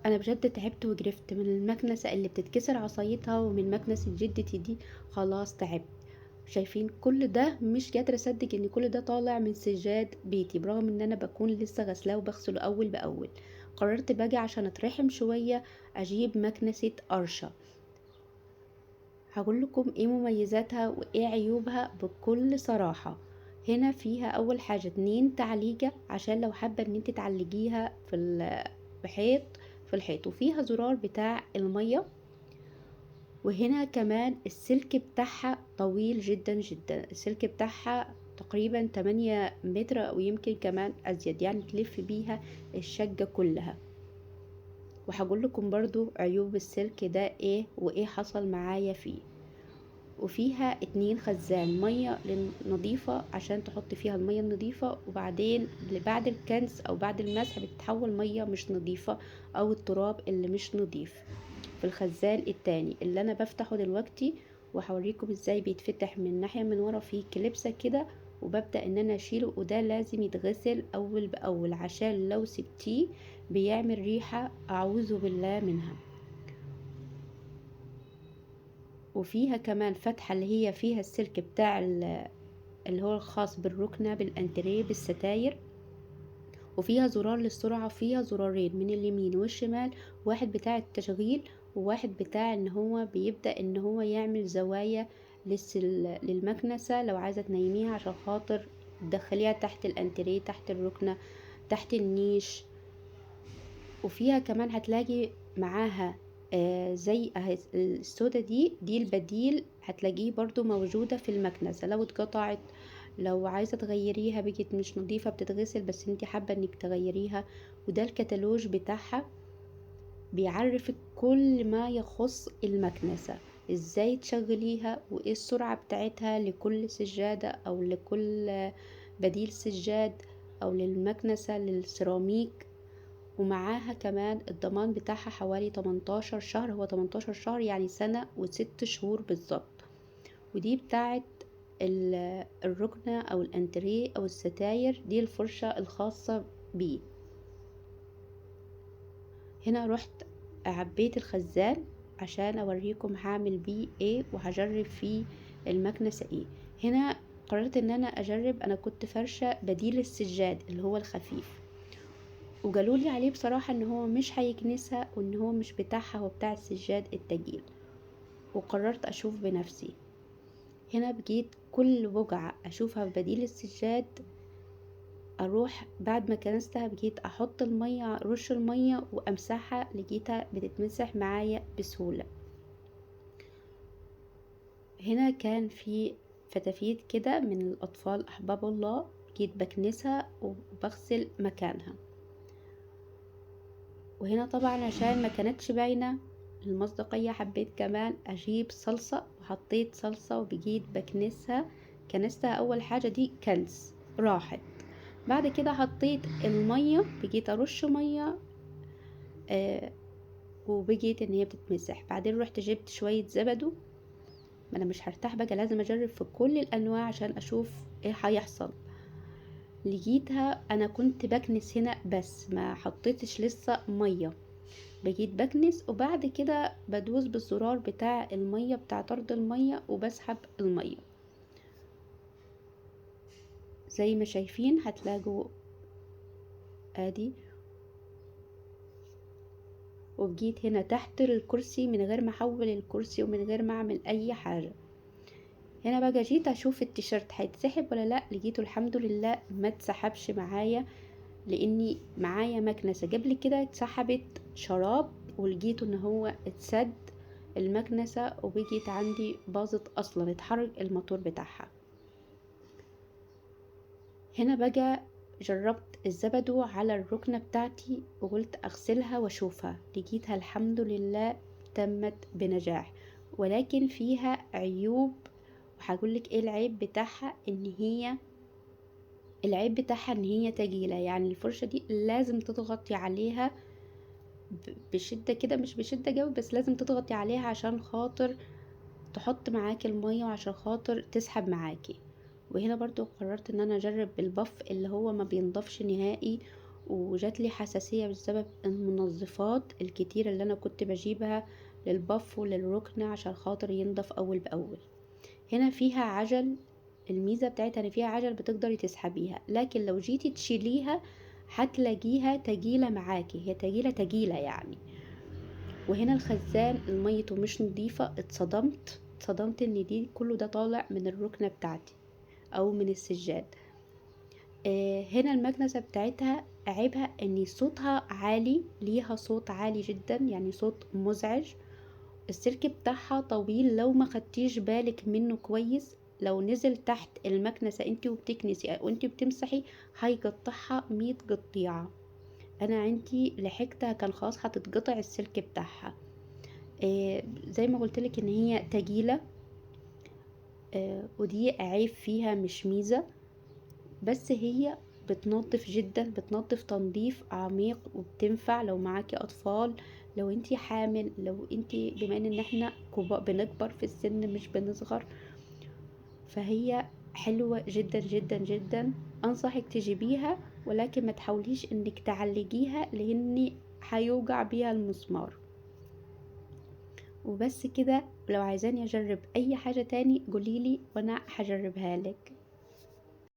انا بجد تعبت وجرفت من المكنسة اللي بتتكسر عصايتها، ومن مكنسة جدتي دي. خلاص تعبت. شايفين كل ده؟ مش قادرة اصدق ان كل ده طالع من سجاد بيتي، برغم ان انا بكون لسه غسلاه وبغسله اول باول. قررت باجي عشان اترحم شوية اجيب مكنسة قرشة. هقول لكم ايه مميزاتها وايه عيوبها بكل صراحة. هنا فيها اول حاجة 2 تعليقة عشان لو حابة ان انت تعلقيها بحيط في الحيط، وفيها زرار بتاع المية. وهنا كمان السلك بتاعها طويل جدا جدا، السلك بتاعها تقريبا 8 متر او يمكن كمان ازيد، يعني تلف بيها الشقة كلها. وهقول لكم برضو عيوب السلك ده ايه وايه حصل معايا فيه. وفيها 2 خزان مية نظيفة عشان تحط فيها المية النظيفة، وبعدين بعد الكنس او بعد المسح بتتحول مية مش نظيفة او التراب اللي مش نظيف في الخزان التاني اللي انا بفتحه دلوقتي. وهوريكم ازاي بيتفتح من ناحية من ورا فيه كليبسة كده، وببدأ ان انا اشيله، وده لازم يتغسل اول باول عشان لو سبتيه بيعمل ريحة اعوذ بالله منها. وفيها كمان فتحة اللي هي فيها السلك بتاع اللي هو الخاص بالركنة بالانتريه بالستاير. وفيها زرار للسرعة، فيها زرارين من اليمين والشمال، واحد بتاع التشغيل وواحد بتاع ان هو بيبدأ ان هو يعمل زوايا للمكنسة لو عايزة تنيميها عشان خاطر تدخليها تحت الانتريه تحت الركنة تحت النيش. وفيها كمان هتلاقي معاها زي السودا دي البديل، هتلاقيه برضو موجودة في المكنسة لو اتقطعت، لو عايزة تغيريها بقت مش نظيفة بتتغسل بس انتي حابة انك تغيريها. وده الكتالوج بتاعها بيعرفك كل ما يخص المكنسة، ازاي تشغليها وايه السرعة بتاعتها لكل سجادة او لكل بديل سجاد او للمكنسة للسيراميك. ومعاها كمان الضمان بتاعها حوالي 18 شهر، هو 18 شهر يعني سنة و6 شهور بالظبط. ودي بتاعت الركنة او الانتريه او الستاير، دي الفرشة الخاصة بيه. هنا رحت عبيت الخزان عشان اوريكم هعمل بيه ايه وهجرب فيه المكنسة ايه. هنا قررت ان انا اجرب، انا كنت فرشة بديل السجاد اللي هو الخفيف، وقالولي عليه بصراحة ان هو مش هيكنسها وان هو مش بتاعها، هو بتاع السجاد التقيل. وقررت اشوف بنفسي. هنا بقيت كل بقعة اشوفها في بديل السجاد اروح بعد ما كنستها بقيت احط المية رش المية وامسحها، لقيتها بتتمسح معايا بسهولة. هنا كان في فتافيت كده من الاطفال احباب الله، بقيت بكنسها وبغسل مكانها. وهنا طبعا عشان ما كانتش باينة المصداقية حبيت كمان اجيب صلصة، وحطيت صلصة وبقيت بكنسها. كنستها اول حاجة دي كنس راحت، بعد كده حطيت المية بقيت ارش مية آه وبقيت ان هي بتتمسح. بعدين رحت جبت شوية زبدو، ما انا مش هرتاح بقى لازم اجرب في كل الانواع عشان اشوف ايه هيحصل. لقيتها انا كنت بكنس هنا بس ما حطيتش لسه مية، بجيت بكنس وبعد كده بدوس بالزرار بتاع المية بتاع طرد المية وبسحب المية. زي ما شايفين هتلاقوا ادي. وبجيت هنا تحت الكرسي من غير ما احول الكرسي ومن غير ما اعمل اي حاجة. هنا بقى جيت اشوف التيشيرت هيتسحب ولا لا، لقيته الحمد لله ما اتسحبش معايا، لاني معايا مكنسة قبل كده اتسحبت شراب ولقيته ان هو اتسد المكنسة وبقيت عندي باظت اصلا، اتحرق الموتور بتاعها. هنا بقى جربت الزبدو على الركنة بتاعتي وقلت اغسلها واشوفها، لقيتها الحمد لله تمت بنجاح، ولكن فيها عيوب. وهقولك ايه العيب بتاعها، العيب بتاعها ان هي تقيلة، يعني الفرشة دي لازم تضغطي عليها بشدة كده، مش بشدة جوي بس لازم تضغطي عليها عشان خاطر تحط معاكي المية وعشان خاطر تسحب معاكي. وهنا برضو قررت ان انا اجرب بالبف اللي هو ما بينضفش نهائي وجات لي حساسية بسبب المنظفات الكتير اللي انا كنت بجيبها للبف وللركنة عشان خاطر ينضف اول باول. هنا فيها عجل، الميزة بتاعتها ان فيها عجل بتقدري تسحبيها، لكن لو جيتي تشيليها هتلاقيها تجيلة معاكي، هي تجيلة يعني. وهنا الخزان الميته مش نضيفة، اتصدمت ان دي كله ده طالع من الركنة بتاعتي او من السجاد. هنا المكنسة بتاعتها عيبها ان صوتها عالي، ليها صوت عالي جدا يعني صوت مزعج. السلك بتاعها طويل، لو ما خدتيش بالك منه كويس لو نزل تحت المكنسة انتي وبتكنسي او انتي بتمسحي هيقطعها 100 قطيعة. انا عندي لحقتها كان خلاص هتتقطع السلك بتاعها. زي ما قلتلك ان هي تجيلة، ودي عيب فيها مش ميزة. بس هي بتنظف جدا، بتنظف تنظيف عميق، وبتنفع لو معاكي اطفال، لو انتي حامل، لو انتي بما ان احنا بنكبر في السن مش بنصغر. فهي حلوة جدا جدا جدا، انصحك تجيبيها، ولكن ما تحاوليش انك تعلقيها لان هيوجع بيها المسمار. وبس كده، لو عايزاني اجرب اي حاجة تاني قوليلي وانا هجربها لك.